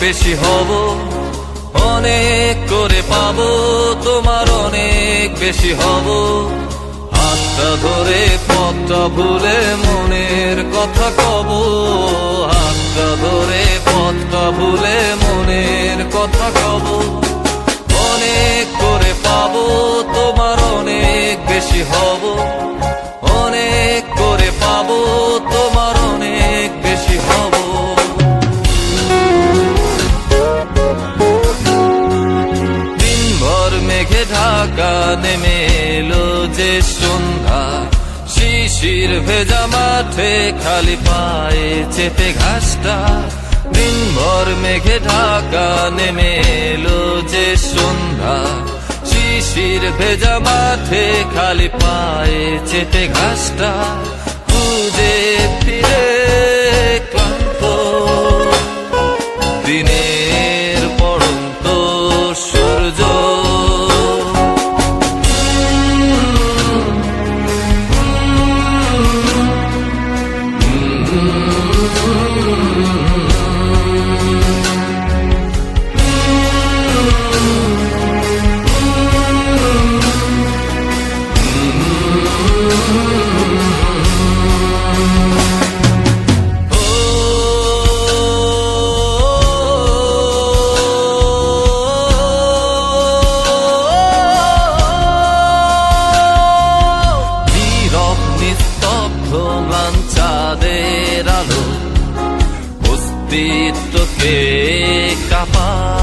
বেশি হব, অনেক করে পাবো, তোমার অনেক বেশি হব। হাতটা ধরে পথটা ভুলে মনের কথা কব, হাতটা ধরে পথটা ভুলে মনের কথা কব। অনেক করে পাবো, তোমার অনেক বেশি হব, অনেক করে পাবো, তোমার অনেক বেশি হব। দিনভর মেঘে ঢাকা নেমে এলো যে সন্ধ্যা, শিশির ভেজা মাঠে খালি পায়ে চেপে ঘাসটা। দিনভর মেঘে ঢাকা নেমে এলো যে সন্ধ্যা, শিশির ভেজা মাঠে খালি পায়ে চেপে ঘাসটা। খুঁজে ফিরে ক্লান্ত দিনের পড়ন্ত সূর্য, চাঁদের আলো অস্তিত্বকে কাঁপায়।